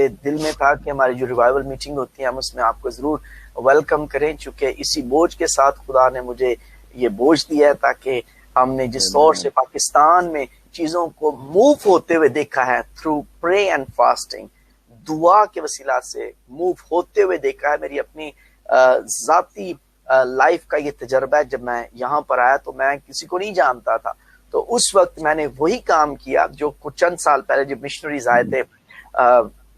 دل میں تھا کہ ہماری جو ریوائول میٹنگ ہوتی ہے ہم اس میں آپ کو ضرور ویلکم کریں، چونکہ اسی بوجھ کے ساتھ خدا نے مجھے یہ بوجھ دیا ہے، تاکہ ہم نے جس طور سے پاکستان میں چیزوں کو موو ہوتے ہوئے دیکھا ہے تھرو پرے اینڈ فاسٹنگ، دعا کے وسیلہ سے موو ہوتے ہوئے دیکھا ہے۔ میری اپنی ذاتی لائف کا یہ تجربہ ہے۔ جب میں یہاں پر آیا تو میں کسی کو نہیں جانتا تھا، تو اس وقت میں نے وہی کام کیا جو کچھ چند سال پہلے جب مشنریز آئے تھے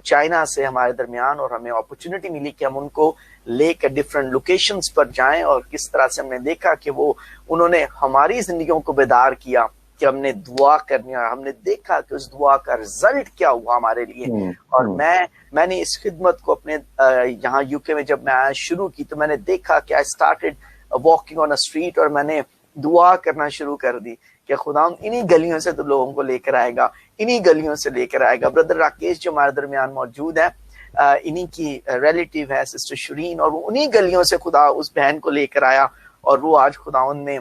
چائنا سے ہمارے درمیان، اور ہمیں اپرچونٹی ملی کہ ہم ان کو لے کے ڈفرینٹ لوکیشنز پر جائیں، اور کس طرح سے ہم نے دیکھا کہ انہوں نے ہماری زندگیوں کو بیدار کیا کہ ہم نے دعا کرنی، اور ہم نے دیکھا کہ اس دعا کا رزلٹ کیا ہوا ہمارے لیے۔ اور میں نے اس خدمت کو اپنے یہاں یو کے میں جب میں شروع کی تو میں نے دیکھا کہ I started walking on a straight, اور میں نے دعا کرنا شروع کر دی کہ خدا انہی گلیوں سے تو لوگوں کو لے کر آئے گا، انہی گلیوں سے لے کر آئے گا۔ بردر راکیش جو ہمارے درمیان موجود ہے، انہی کی ریلیٹیو ہے سسٹر شرین، اور وہ انہی گلیوں سے خدا اس بہن کو لے کر آیا، اور وہ آج خدا ان میں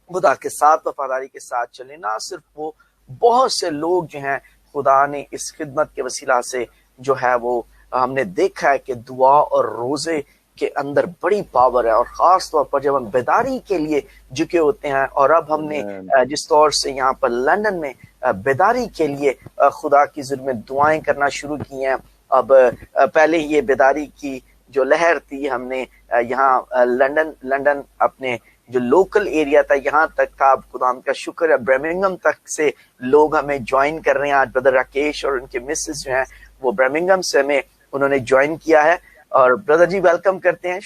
خدا کے ساتھ وفاداری کے ساتھ چلے۔ نہ صرف وہ، بہت سے لوگ جو ہیں خدا نے اس خدمت کے وسیلہ سے جو ہے وہ ہم نے دیکھا ہے کہ دعا اور روزے کے اندر بڑی پاور ہے، اور خاص طور پر جب ہم بیداری کے لیے جھکے ہوتے ہیں۔ اور اب ہم نے جس طور سے یہاں پر لندن میں بیداری کے لیے خدا کی ظلم میں دعائیں کرنا شروع کی ہیں۔ اب پہلے یہ بیداری کی جو لہر تھی ہم نے یہاں لندن اپنے جو لوکل ایریا تھا یہاں تک تھا، اب خدا کا شکر ہے برمنگھم تک سے لوگ ہمیں جوائن کر رہے ہیں۔ آج بردر راکیش اور ان کے مسز جو ہیں وہ برمنگھم سے ہمیں انہوں نے جوائن کیا ہے، اور بردر جی ویلکم کرتے ہیں۔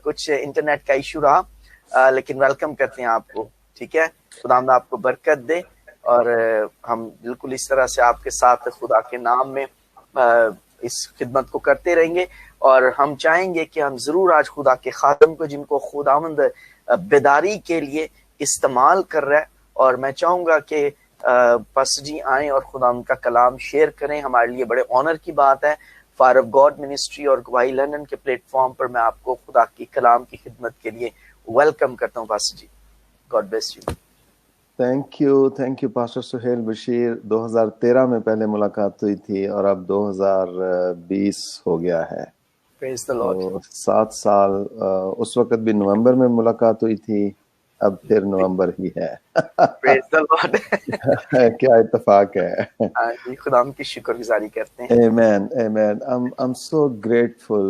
کچھ انٹرنیٹ کا ایشو رہا لیکن ویلکم کرتے ہیں آپ کو، ٹھیک ہے۔ خدا آپ کو برکت دے، اور ہم بالکل اس طرح سے آپ کے ساتھ خدا کے نام میں اس خدمت کو کرتے رہیں گے، اور ہم چاہیں گے کہ ہم ضرور آج خدا کے خادم کو جن کو خداوند بیداری کے لیے استعمال کر رہا ہے، اور میں چاہوں گا کہ پس جی آئیں اور خدا ان کا کلام شیئر کریں۔ ہمارے لیے بڑے آنر کی بات ہے۔ فائر آف گاڈ منسٹری اور گواہی لندن کے پلیٹ فارم پر میں آپ کو خدا کی کلام کی خدمت کے لیے ویلکم کرتا ہوں۔ Pastor ji, God bless you. Thank you pastor Sohail Bashir. 2013 میں پہلے ملاقات ہوئی تھی، اور اب 2020 ہو گیا ہے، پریز دی لارڈ۔ 7 سال۔ اس وقت بھی نومبر میں ملاقات ہوئی تھی، اب پھر نومبر ہی ہے۔ پریز دی لارڈ۔ کیا اتفاق ہے۔ جی، خدا کی شکر گزاری کرتے ہیں۔ Amen. I'm so grateful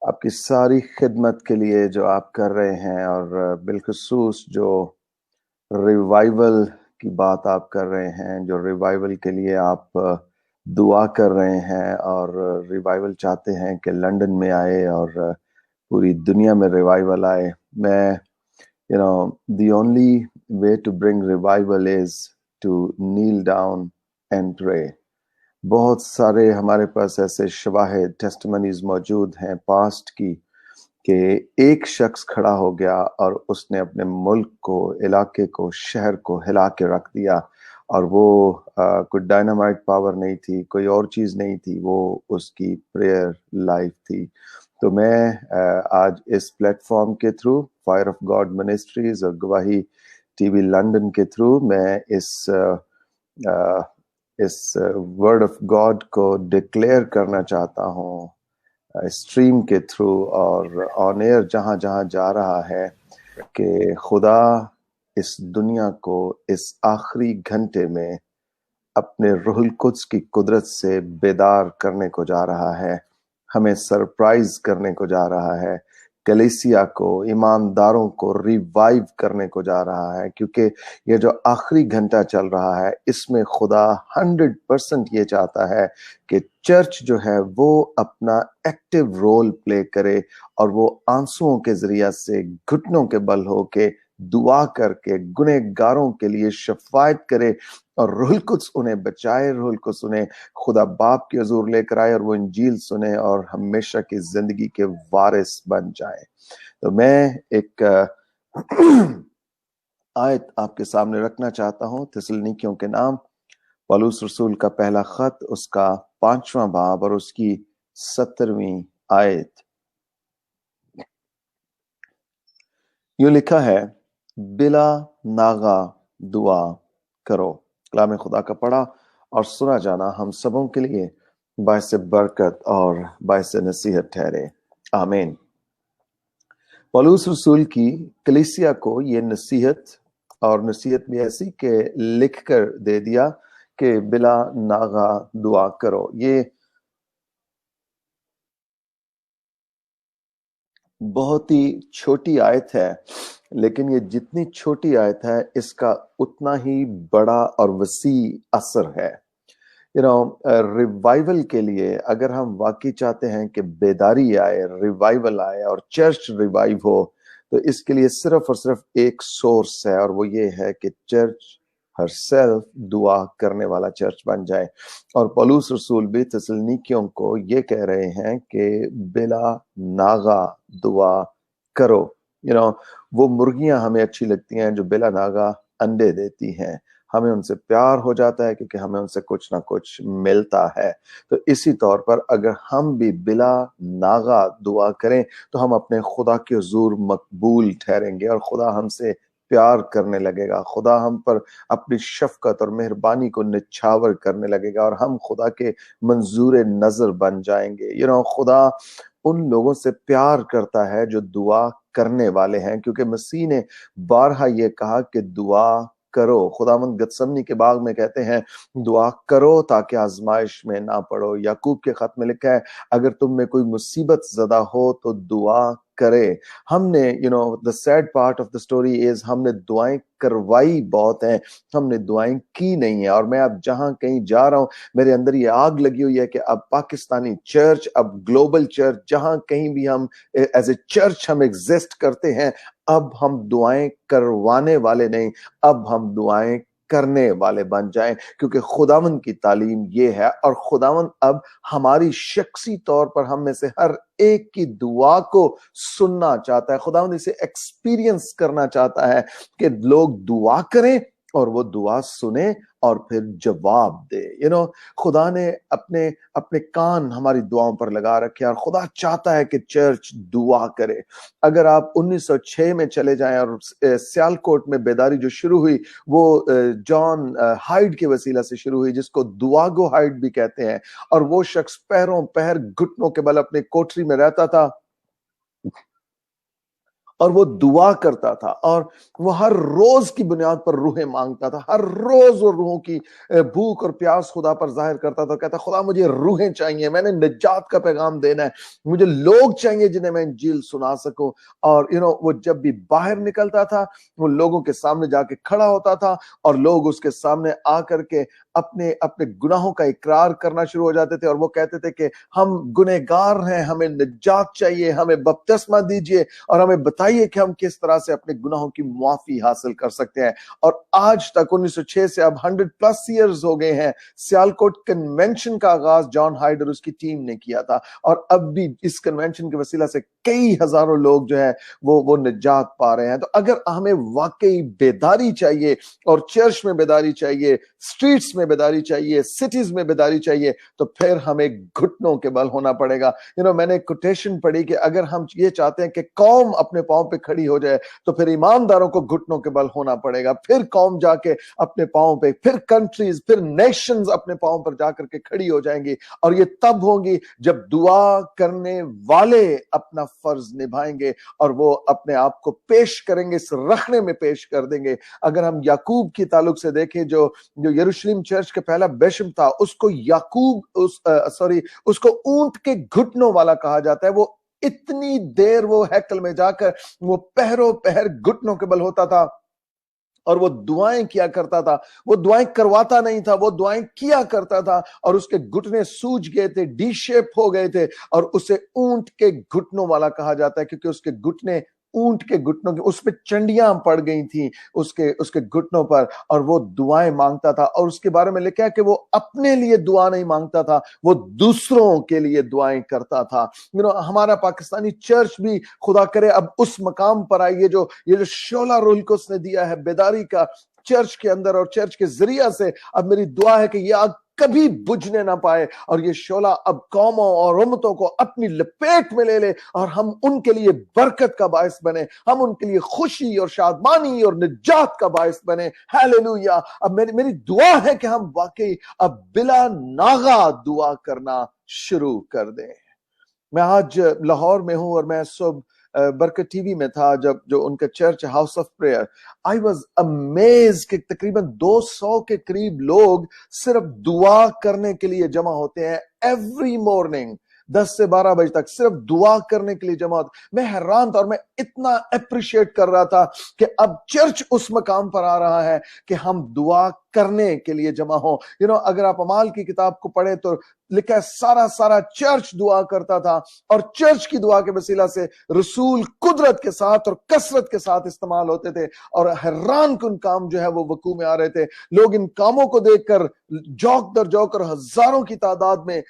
آپ کی ساری خدمت کے لیے جو آپ کر رہے ہیں، اور بالخصوص جو ریوائول کی بات آپ کر رہے ہیں، جو ریوائول کے لیے آپ دعا کر رہے ہیں، اور ریوائول چاہتے ہیں کہ لندن میں آئے اور پوری دنیا میں ریوائول آئے۔ میں the only way to bring revival is to kneel down and pray. بہت سارے ہمارے پاس ایسے شواہد ٹیسٹمنیز موجود ہیں پاسٹ کی، کہ ایک شخص کھڑا ہو گیا اور اس نے اپنے ملک کو، علاقے کو، شہر کو ہلا کے رکھ دیا، اور وہ کوئی ڈائنامائٹ پاور نہیں تھی، کوئی اور چیز نہیں تھی، وہ اس کی پریئر لائف تھی۔ تو میں آج اس پلیٹ فارم کے through, fire of God ministries اور گواہی ٹی وی لندن کے تھرو، میں اس ورڈ آف گاڈ کو ڈکلیئر کرنا چاہتا ہوں اسٹریم کے تھرو اور آن ایئر جہاں جہاں جا رہا ہے، کہ خدا اس دنیا کو اس آخری گھنٹے میں اپنے روح القدس کی قدرت سے بیدار کرنے کو جا رہا ہے، ہمیں سرپرائز کرنے کو جا رہا ہے، کلیسیا کو، ایمانداروں کو ریوائیو کرنے کو جا رہا ہے۔ کیونکہ یہ جو آخری گھنٹہ چل رہا ہے، اس میں خدا 100% یہ چاہتا ہے کہ چرچ جو ہے وہ اپنا ایکٹیو رول پلے کرے، اور وہ آنسوؤں کے ذریعہ سے، گھٹنوں کے بل ہو کے، دعا کر کے گنہگاروں کے لیے شفاعت کرے، اور روح القدس انہیں بچائے، روح القدس انہیں خدا باپ کے حضور لے کر آئے، اور وہ انجیل سنے اور ہمیشہ کی زندگی کے وارث بن جائیں۔ تو میں ایک آیت آپ کے سامنے رکھنا چاہتا ہوں، تسلنیکیوں کے نام پولس رسول کا پہلا خط، اس کا 5واں باب اور اس کی 17ویں آیت۔ یوں لکھا ہے، بلا ناغہ دعا کرو۔ کلام خدا کا پڑھا اور سنا جانا ہم سبوں کے لیے باعث برکت اور باعث نصیحت ٹھہرے. آمین. پولس رسول کی کلیسیا کو یہ نصیحت اور نصیحت بھی ایسی کہ لکھ کر دے دیا کہ بلا ناغہ دعا کرو. یہ بہت ہی چھوٹی آیت ہے، لیکن یہ جتنی چھوٹی آیت ہے اس کا اتنا ہی بڑا اور وسیع اثر ہے. ریوائول کے لیے اگر ہم واقعی چاہتے ہیں کہ بیداری آئے، ریوائول آئے اور چرچ ریوائیو ہو، تو اس کے لیے صرف اور صرف ایک سورس ہے، اور وہ یہ ہے کہ چرچ ہر سیلف دعا کرنے والا چرچ بن جائے. اور پولس رسول بھی تسلنیکیوں کو یہ کہہ رہے ہیں کہ بلا ناغہ دعا کرو. وہ مرغیاں ہمیں اچھی لگتی ہیں جو بلا ناغہ انڈے دیتی ہیں، ہمیں ان سے پیار ہو جاتا ہے کیونکہ ہمیں ان سے کچھ نہ کچھ ملتا ہے. تو اسی طور پر اگر ہم بھی بلا ناغہ دعا کریں تو ہم اپنے خدا کے حضور مقبول ٹھہریں گے، اور خدا ہم سے پیار کرنے لگے گا. خدا ہم پر اپنی شفقت اور مہربانی کو نچھاور کرنے لگے گا، اور ہم خدا کے منظور نظر بن جائیں گے. خدا ان لوگوں سے پیار کرتا ہے جو دعا کرنے والے ہیں، کیونکہ مسیح نے بارہا یہ کہا کہ دعا کرو. خداوند گتسمنی کے باغ میں کہتے ہیں دعا کرو تاکہ آزمائش میں نہ پڑو. یعقوب کے خط میں لکھا ہے اگر تم میں کوئی مصیبت زدہ ہو تو دعا کرے. ہم نے the sad part of the story is ہم نے دعائیں کروائی بہت ہیں، ہم نے دعائیں کی نہیں ہیں. اور میں اب جہاں کہیں جا رہا ہوں میرے اندر یہ آگ لگی ہوئی ہے کہ اب پاکستانی چرچ، اب گلوبل چرچ، جہاں کہیں بھی ہم ایز اے چرچ ہم ایگزسٹ کرتے ہیں، اب ہم دعائیں کروانے والے نہیں، اب ہم دعائیں کرنے والے بن جائیں. کیونکہ خداوند کی تعلیم یہ ہے، اور خداوند اب ہماری شخصی طور پر ہم میں سے ہر ایک کی دعا کو سننا چاہتا ہے. خداوند اسے ایکسپیرینس کرنا چاہتا ہے کہ لوگ دعا کریں اور وہ دعا سنیں اور پھر جواب دے. خدا نے اپنے کان ہماری دعاؤں پر لگا رکھے، اور خدا چاہتا ہے کہ چرچ دعا کرے. اگر آپ 1906 میں چلے جائیں اور سیالکوٹ میں بیداری جو شروع ہوئی وہ جان ہائیڈ کے وسیلہ سے شروع ہوئی، جس کو دعا گو ہائیڈ بھی کہتے ہیں. اور وہ شخص پہروں پہر گھٹنوں کے بل اپنے کوٹری میں رہتا تھا اور وہ دعا کرتا تھا، اور وہ ہر روز کی بنیاد پر روحیں مانگتا تھا. ہر روز وہ روحوں کی بھوک اور پیاس خدا پر ظاہر کرتا تھا. کہتا خدا مجھے روحیں چاہیے، میں نے نجات کا پیغام دینا ہے، مجھے لوگ چاہیے جنہیں میں انجیل سنا سکوں. اور وہ جب بھی باہر نکلتا تھا وہ لوگوں کے سامنے جا کے کھڑا ہوتا تھا، اور لوگ اس کے سامنے آ کر کے اپنے گناہوں کا اقرار کرنا شروع ہو جاتے تھے، اور وہ کہتے تھے کہ ہم گنہگار ہیں، ہمیں نجات چاہیے، ہمیں بپتسمہ دیجیے، اور ہمیں بتائیے کہ ہم کس طرح سے اپنے گناہوں کی معافی حاصل کر سکتے ہیں. اور آج تک 1906 سے اب 100+ ایئرز ہو گئے ہیں. سیالکوٹ کنونشن کا آغاز جان ہائیڈ اور اس کی ٹیم نے کیا تھا، اور اب بھی اس کنونشن کے وسیلہ سے کئی ہزاروں لوگ جو ہے وہ نجات پا رہے ہیں. تو اگر ہمیں واقعی بیداری چاہیے، اور چرچ میں بیداری چاہیے، اسٹریٹس میں بیداری چاہیے، سٹیز میں بیداری چاہیے، تو پھر ہمیں گھٹنوں کے بل ہونا پڑے گا. میں نے کوٹیشن پڑھی کہ اگر ہم یہ چاہتے ہیں کہ قوم اپنے پاؤں پہ کھڑی ہو جائے تو پھر ایمانداروں کو گھٹنوں کے بل ہونا پڑے گا. پھر قوم جا کے اپنے پاؤں پہ، پھر کنٹریز، پھر نیشنز اپنے پاؤں پر جا کر کے کھڑی ہو جائیں گی. اور یہ تب ہوگی جب دعا کرنے والے اپنا فرض نبھائیں گے اور وہ اپنے آپ کو پیش کریں گے، اس رخنے میں پیش کر دیں گے. اگر ہم یعقوب کی تعلق سے دیکھیں جو یروشلم چرچ کا پہلا بیشپ تھا، اس کو اس کو اونٹ کے گھٹنوں والا کہا جاتا ہے. وہ اتنی دیر وہ ہیکل میں جا کر وہ پہروں پہر گھٹنوں کے بل ہوتا تھا، اور وہ دعائیں کیا کرتا تھا. وہ دعائیں کرواتا نہیں تھا، وہ دعائیں کیا کرتا تھا، اور اس کے گھٹنے سوج گئے تھے، ڈی شیپ ہو گئے تھے، اور اسے اونٹ کے گھٹنوں والا کہا جاتا ہے کیونکہ اس کے گھٹنے اونٹ کے گھٹنوں کے، اس پہ چنڈیاں پڑ گئی تھیں اس کے گھٹنوں پر، اور وہ دعائیں مانگتا تھا. اور اس کے بارے میں لکھا ہے کہ وہ اپنے لیے دعا نہیں مانگتا تھا، وہ دوسروں کے لیے دعائیں کرتا تھا. ہمارا پاکستانی چرچ بھی خدا کرے اب اس مقام پر آئیے جو شعلہ روح کو اس نے دیا ہے بیداری کا چرچ کے اندر اور چرچ کے ذریعہ سے. اب میری دعا ہے کہ یہ آگ کبھی بجھنے نہ پائے، اور یہ شعلہ اب قوموں اور امتوں کو اپنی لپیٹ میں لے لے، اور ہم ان کے لیے برکت کا باعث بنے، ہم ان کے لیے خوشی اور شادمانی اور نجات کا باعث بنے۔ ہیلیلویا۔ اب میری دعا ہے کہ ہم واقعی اب بلا ناغہ دعا کرنا شروع کر دیں۔ میں آج لاہور میں ہوں، اور میں صبح برکت ٹی وی میں تھا، جب جو ان کا church house of prayer, I was amaze کہ تقریباً 200 کے قریب لوگ صرف دعا کرنے کے لیے جمع ہوتے ہیں ایوری مارننگ، 10 سے 12 بجے تک صرف دعا کرنے کے لیے جمع ہوتے۔ میں حیران تھا، اور میں اتنا اپریشیٹ کر رہا تھا کہ اب چرچ اس مقام پر آ رہا ہے کہ ہم دعا کرنے کے لیے جمع ہوں۔ اگر آپ اعمال کی کتاب کو پڑھیں تو لکھا ہے سارا چرچ دعا کرتا تھا، اور چرچ کی دعا کے وسیلہ سے رسول قدرت کے ساتھ اور کثرت کے ساتھ استعمال ہوتے تھے، اور حیران کن کام جو ہے وہ وقوع میں آ رہے تھے۔ لوگ ان کاموں کو دیکھ کر جوک در جوک اور ہزاروں کی تعداد میں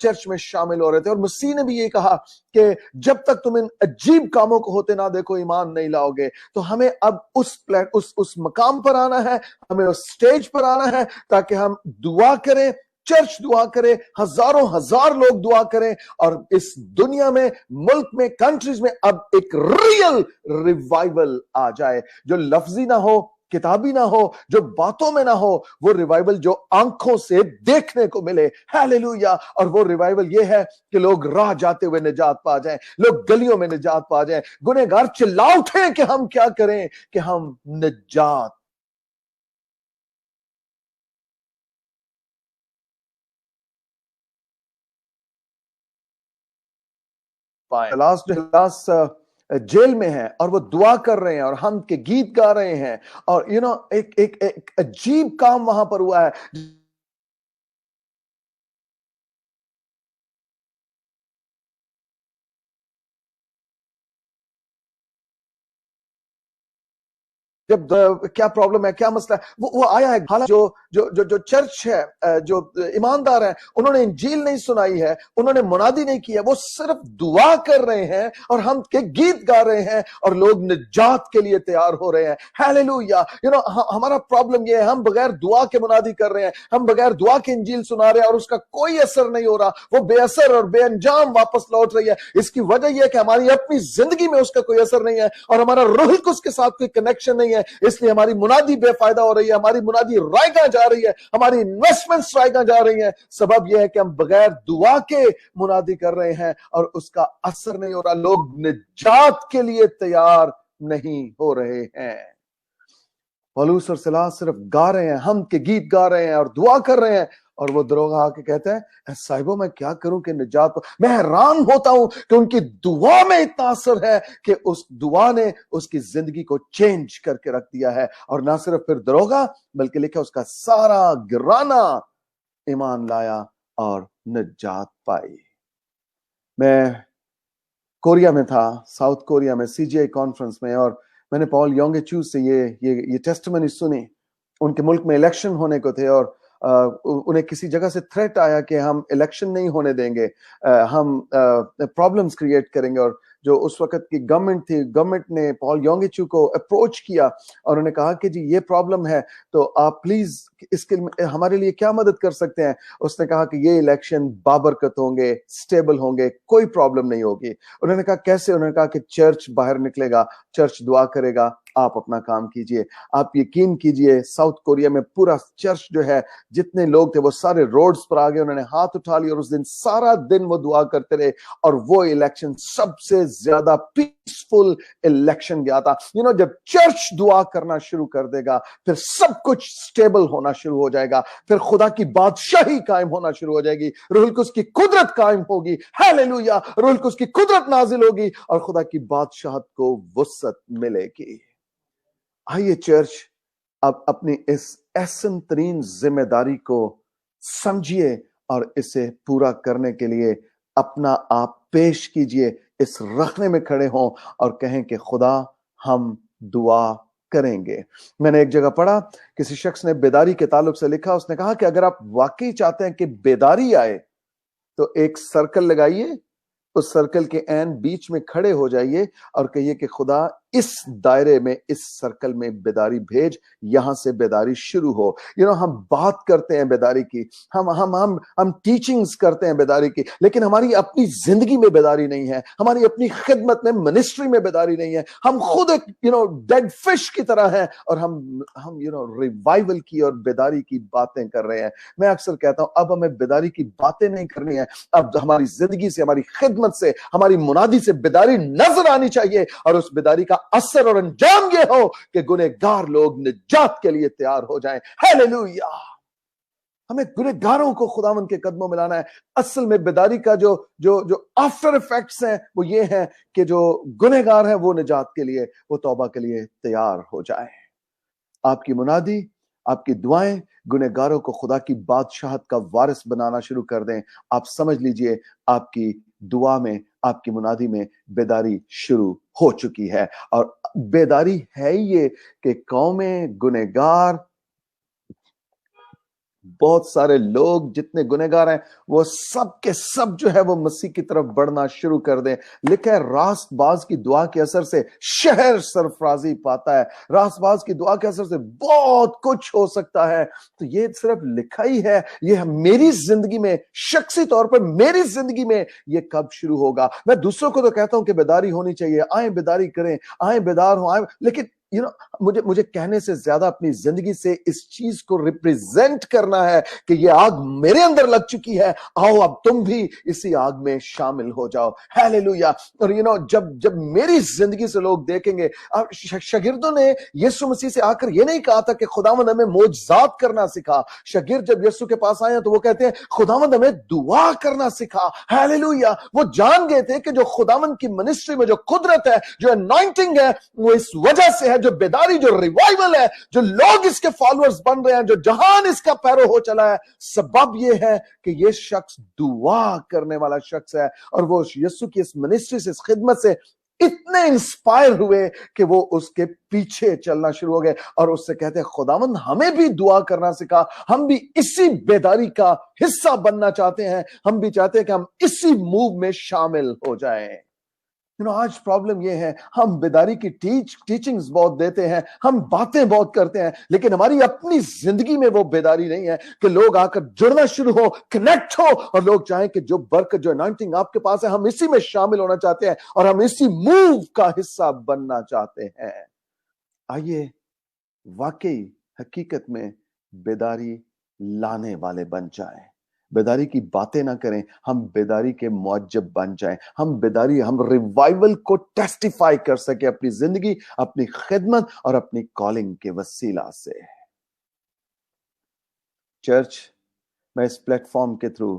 چرچ میں شامل ہو رہے تھے۔ اور مسیح نے بھی یہ کہا کہ جب تک تم ان عجیب کاموں کو ہوتے نہ دیکھو ایمان نہیں لاؤ گے۔ تو ہمیں اب اس مقام پر آنا ہے، ہمیں اس سٹیج پر آنا ہے تاکہ ہم دعا کریں، چرچ دعا کرے، ہزاروں ہزار لوگ دعا کریں، اور اس دنیا میں، ملک میں، کنٹریز میں اب ایک ریئل ریوائول آ جائے، جو لفظی نہ ہو، کتابی نہ ہو، جو باتوں میں نہ ہو، وہ ریوائول جو آنکھوں سے دیکھنے کو ملے۔ ہیلیلویا۔ اور وہ ریوائول یہ ہے کہ لوگ راہ جاتے ہوئے نجات پا جائیں، لوگ گلیوں میں نجات پا جائیں، گنہگار چلا اٹھیں کہ ہم کیا کریں، کہ ہم نجات پائیں۔ لاس جیل میں ہیں اور وہ دعا کر رہے ہیں، اور ہم کے گیت گا رہے ہیں، اور ایک عجیب کام وہاں پر ہوا ہے۔ جب کیا پرابلم ہے، کیا مسئلہ ہے، وہ آیا ہے۔ حالانکہ جو چرچ ہے، جو ایماندار ہیں، انہوں نے انجیل نہیں سنائی ہے، انہوں نے منادی نہیں کی ہے، وہ صرف دعا کر رہے ہیں اور ہم کے گیت گا رہے ہیں، اور لوگ نجات کے لیے تیار ہو رہے ہیں۔ ہیلیلویا۔ ہمارا پرابلم یہ ہے، ہم بغیر دعا کے منادی کر رہے ہیں، ہم بغیر دعا کے انجیل سنا رہے ہیں، اور اس کا کوئی اثر نہیں ہو رہا، وہ بے اثر اور بے انجام واپس لوٹ رہی ہے۔ اس کی وجہ یہ ہے کہ ہماری اپنی زندگی میں اس کا کوئی اثر نہیں ہے، اور ہمارا روح القدس کے ساتھ کوئی کنیکشن نہیں ہے۔ اس لیے ہماری منادی بے فائدہ ہو رہی ہے، ہماری منادی رائگاں جا رہی ہے، ہماری انویسٹمنٹس رائگاں جا رہی ہیں۔ سبب یہ ہے کہ ہم بغیر دعا کے منادی کر رہے ہیں، اور اس کا اثر نہیں ہو رہا۔ لوگ نجات کے لیے تیار نہیں ہو رہے ہیں۔ پولس اور سیلاس صرف گا رہے ہیں، ہم کے گیت گا رہے ہیں اور دعا کر رہے ہیں، اور وہ دروغہ آ کے کہتے ہیں اے صاحبوں میں کیا کروں کہ نجات پاؤں۔ میں حیران ہوتا ہوں کہ ان کی دعا میں اتنا اثر ہے کہ اس دعا نے اس کی زندگی کو چینج کر کے رکھ دیا ہے، اور نہ صرف پھر دروغہ، بلکہ لکھا اس کا سارا گھرانہ ایمان لایا اور نجات پائی۔ میں کوریا میں تھا، ساؤتھ کوریا میں، سی جی آئی کانفرنس میں، اور میں نے پال یونگے چو سے یہ ٹیسٹمنی سنی۔ ان کے ملک میں الیکشن ہونے کو تھے، اور انہیں کسی جگہ سے تھریٹ آیا کہ ہم الیکشن نہیں ہونے دیں گے، ہم پرابلمز کریٹ کریں گے۔ اور جو اس وقت کی گورنمنٹ تھی، گورنمنٹ نے پال یونگے چو کو اپروچ کیا، اور انہوں نے کہا کہ جی یہ پرابلم ہے، تو آپ پلیز اس کے ہمارے لیے کیا مدد کر سکتے ہیں۔ اس نے کہا کہ یہ الیکشن بابرکت ہوں گے، سٹیبل ہوں گے، کوئی پرابلم نہیں ہوگی۔ انہوں نے کہا کیسے؟ انہوں نے کہا کہ چرچ باہر نکلے گا، چرچ دعا کرے گا، آپ اپنا کام کیجئے۔ آپ یقین کیجئے ساؤتھ کوریا میں پورا چرچ جو ہے، جتنے لوگ تھے وہ سارے روڈز پر آگے، انہوں نے ہاتھ اٹھا لیا، اور اس دن سارا دن وہ دعا کرتے رہے، اور وہ الیکشن سب سے زیادہ پیسفل الیکشن گیا تھا۔ جب چرچ دعا کرنا شروع کر دے گا، پھر سب کچھ سٹیبل ہونا شروع ہو جائے گا، پھر خدا کی بادشاہی قائم ہونا شروع ہو جائے گی، روح القدس کی قدرت قائم ہوگی۔ ہیلیلویا۔ روح القدس کی قدرت نازل ہوگی، اور خدا کی بادشاہت کو وسعت ملے گی۔ آئیے چرچ اب اپنی اس احسن ترین ذمہ داری کو سمجھیے، اور اسے پورا کرنے کے لیے اپنا آپ پیش کیجئے، اس رخنے میں کھڑے ہوں اور کہیں کہ خدا ہم دعا کریں گے۔ میں نے ایک جگہ پڑھا، کسی شخص نے بیداری کے تعلق سے لکھا، اس نے کہا کہ اگر آپ واقعی چاہتے ہیں کہ بیداری آئے تو ایک سرکل لگائیے، اس سرکل کے عین بیچ میں کھڑے ہو جائیے اور کہیے کہ خدا اس دائرے میں, اس سرکل میں بیداری بھیج, یہاں سے بیداری شروع ہو. ہم بات کرتے ہیں بیداری کی, ہم ٹیچنگز کرتے ہیں بیداری کی, لیکن ہماری اپنی زندگی میں بیداری نہیں ہے, ہماری اپنی خدمت میں, منسٹری میں بیداری نہیں ہے. ہم خود ایک ڈیڈ فش کی طرح ہیں, اور ہم ریوائول کی اور بیداری کی باتیں کر رہے ہیں. میں اکثر کہتا ہوں اب ہمیں بیداری کی باتیں نہیں کرنی ہے, اب ہماری زندگی سے, ہماری خدمت سے, ہماری منادی سے بیداری نظر آنی چاہیے, اور اس بیداری کا اثر اور انجام یہ ہو کہ گنہگار لوگ نجات کے لیے تیار ہو جائیں. ہیلیلویا. ہمیں گنہگاروں کو خداوند کے قدموں میں لانا ہے. اصل میں بیداری کا جو آفٹر ایفیکٹس ہیں وہ یہ ہیں کہ جو گنہگار ہیں وہ نجات کے لیے, وہ توبہ کے لیے تیار ہو جائیں. آپ کی منادی, آپ کی دعائیں گنہگاروں کو خدا کی بادشاہت کا وارث بنانا شروع کر دیں. آپ سمجھ لیجئے آپ کی دعا میں, آپ کی منادی میں بیداری شروع ہو چکی ہے. اور بیداری ہے یہ کہ قومیں, گنہگار, بہت سارے لوگ جتنے گنہگار ہیں وہ سب کے سب جو ہے وہ مسیح کی طرف بڑھنا شروع کر دیں. لکھا ہے راست باز کی دعا کے اثر سے شہر سرفرازی پاتا ہے. راست باز کی دعا کے اثر سے بہت کچھ ہو سکتا ہے. تو یہ صرف لکھا ہی ہے, یہ میری زندگی میں, شخصی طور پر میری زندگی میں یہ کب شروع ہوگا. میں دوسروں کو تو کہتا ہوں کہ بیداری ہونی چاہیے, آئیں بیداری کریں, آئیں بیدار ہوں, آئیں, لیکن مجھے کہنے سے زیادہ اپنی زندگی سے اس چیز کو ریپریزنٹ کرنا ہے کہ یہ آگ میرے اندر لگ چکی ہے, آؤ اب تم بھی اسی آگ میں شامل ہو جاؤ. ہیلیلویا. اور جب میری زندگی سے لوگ دیکھیں گے, شاگردوں نے یسوع مسیح سے آ کر یہ نہیں کہا تھا کہ خداوند ہمیں معجزات کرنا سکھا. شاگرد جب یسوع کے پاس آئے تو وہ کہتے ہیں خداوند ہمیں دعا کرنا سکھا. ہیلیلویا. وہ جان گئے تھے کہ جو خداوند کی منسٹری میں جو قدرت ہے, جو انوائنٹنگ ہے, وہ اس وجہ سے ہے, جو بیداری, جو ریوائول ہے, جو لوگ اس کے فالوورز بن رہے ہیں, جو جہان اس کا پیرو ہو چلا ہے, سبب یہ ہے کہ یہ شخص دعا کرنے والا شخص ہے. اور وہ یسوع کی اس منسٹری سے, اس خدمت سے اتنے انسپائر ہوئے کہ وہ اس کے پیچھے چلنا شروع ہو گئے, اور اس سے کہتے ہیں خداوند ہمیں بھی دعا کرنا سکھا, ہم بھی اسی بیداری کا حصہ بننا چاہتے ہیں, ہم بھی چاہتے ہیں کہ ہم اسی موو میں شامل ہو جائیں. آج پرابلم یہ ہے, ہم بیداری کی ٹیچنگز بہت دیتے ہیں, ہم باتیں بہت کرتے ہیں, لیکن ہماری اپنی زندگی میں وہ بیداری نہیں ہے کہ لوگ آ کر جڑنا شروع ہو, کنیکٹ ہو, اور لوگ چاہیں کہ جو برکت, جو انوائنٹنگ آپ کے پاس ہے, ہم اسی میں شامل ہونا چاہتے ہیں, اور ہم اسی موو کا حصہ بننا چاہتے ہیں. آئیے واقعی حقیقت میں بیداری لانے والے بن جائیں. بیداری کی باتیں نہ کریں, ہم بیداری کے معجب بن جائیں. ہم ریوائول کو ٹیسٹیفائی کر سکیں اپنی زندگی, اپنی خدمت اور اپنی کالنگ کے وسیلہ سے. چرچ, میں اس پلیٹ فارم کے تھرو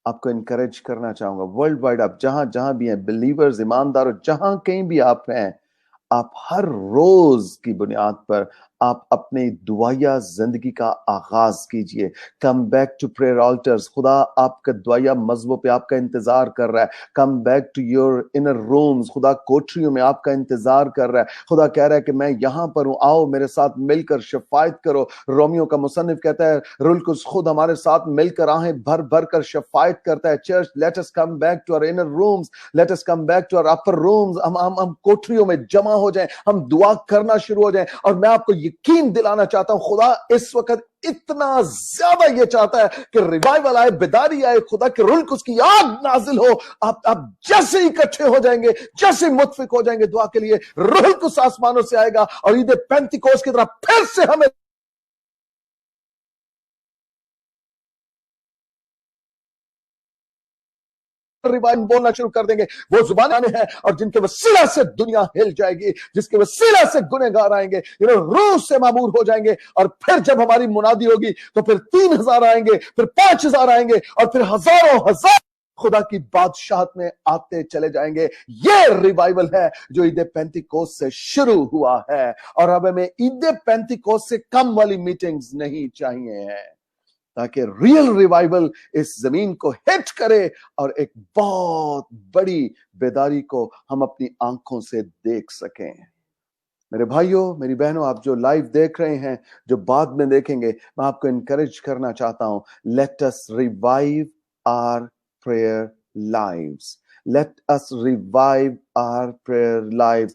آپ کو انکریج کرنا چاہوں گا, ورلڈ وائڈ آپ جہاں بھی ہیں, بلیورز, ایماندار, جہاں کہیں بھی آپ ہیں, آپ ہر روز کی بنیاد پر آپ اپنی دعائیہ زندگی کا آغاز کیجئے. Come back to prayer altars. خدا آپ کا دعائیہ مذہبوں پہ آپ کا انتظار کر رہا ہے. Come back to your inner rooms. خدا کوٹریوں میں آپ کا انتظار کر رہا ہے. خدا کہہ رہا ہے کہ میں یہاں پر ہوں, آؤ میرے ساتھ مل کر شفاعت کرو. رومیو کا مصنف کہتا ہے روح القدس خود ہمارے ساتھ مل کر آہیں بھر بھر کر شفاعت کرتا ہے. Church, let us come back to our inner rooms, let us come back to our upper rooms. ہم کوٹریوں میں جمع ہو جائیں, ہم دعا کرنا شروع ہو جائیں. اور میں آپ کو یقین دلانا چاہتا ہوں, خدا اس وقت اتنا زیادہ یہ چاہتا ہے کہ ریوائول آئے, بیداری آئے, خدا کے روح القدس کی آگ نازل ہو. آپ جیسے ہی اکٹھے ہو جائیں گے, جیسے متفق ہو جائیں گے دعا کے لیے, روح القدس آسمانوں سے آئے گا, اور عید پینتیکوست کی طرح پھر سے ہمیں ریوائول بولنا شروع کر دیں گے. وہ زبانیں ہیں اور جن کے وسیلہ سے دنیا ہل جائے گی, جس کے وسیلہ سے گنہگار آئیں گے, روح سے معمور ہو جائیں گے. اور پھر جب ہماری منادی ہوگی تو پھر 3000 آئیں گے, پھر 5000 آئیں گے, اور پھر ہزاروں ہزار خدا کی بادشاہت میں آتے چلے جائیں گے. یہ ریوائول ہے جو عید پینتیکوست سے شروع ہوا ہے. اور اب ہمیں عید پینتیکوست سے کم والی میٹنگز نہیں چاہیے ہیں, تاکہ ریئل ریوائول اس زمین کو ہٹ کرے اور ایک بہت بڑی بیداری کو ہم اپنی آنکھوں سے دیکھ سکیں. میرے بھائیوں, میری بہنوں, آپ جو لائیو دیکھ رہے ہیں, جو بعد میں دیکھیں گے, میں آپ کو انکریج کرنا چاہتا ہوں, let us revive our prayer lives. Let us revive our prayer lives.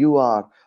you are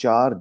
4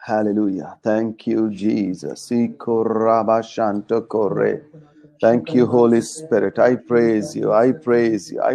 Hallelujah. Thank you, Jesus. Thank you, Holy Spirit. I praise you. I praise you. I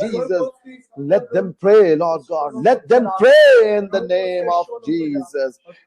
Jesus. Let them pray, Lord God. Let them pray in the name of Jesus.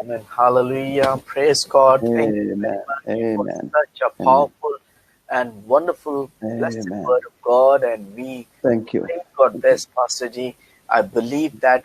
Amen. Hallelujah. Praise God. Thank you very much Amen. for such a powerful and wonderful, blessed Amen. word of God. And we Thank you. thank God bless Pastor Ji. I believe that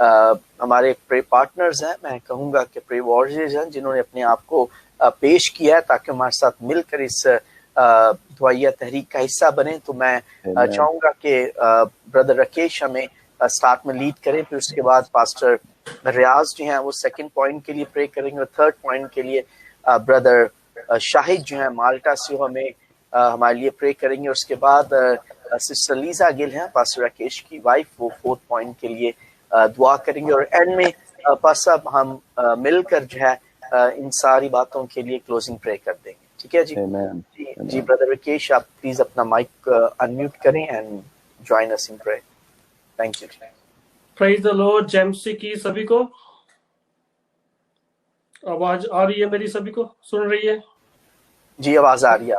ہمارے پرے partners ہیں، میں کہوں گا کہ پرے وارریئرز ہیں، جنہوں نے اپنے آپ کو پیش کیا ہے تاکہ ہمارے ساتھ مل کر اس دعائیہ تحریک کا حصہ بنے. تو میں چاہوں گا کہ بردر رکیش ہمیں سٹارٹ میں لیڈ کریں، پھر اس کے بعد پاسٹر ریاض جو ہیں وہ سیکنڈ پوائنٹ کے لیے پرے کریں گے، اور تھرڈ پوائنٹ کے لیے بردر شاہد جو ہیں مالٹا سے وہ ہمیں ہمارے لیے پرے کریں گے. اس کے بعد سسٹر لیزا گل ہیں پاسٹر راکیش کی وائف، وہ فورتھ پوائنٹ کے لیے دعا کریں گے، اور اینڈ میں پاس صاحب ہم مل کر جو ہے ان ساری باتوں کے لیے کلوزنگ پرے کر دیں گے. ٹھیک ہے جی؟ جی بردر راکیش آپ پلیز اپنا مائک انمیوٹ کریں and join us in prayer. Thank you. Praise the Lord. جیمسی کی سبھی کو آواز آ رہی ہے؟ میری سبھی کو سن رہی ہے؟ جی آواز آ رہی ہے.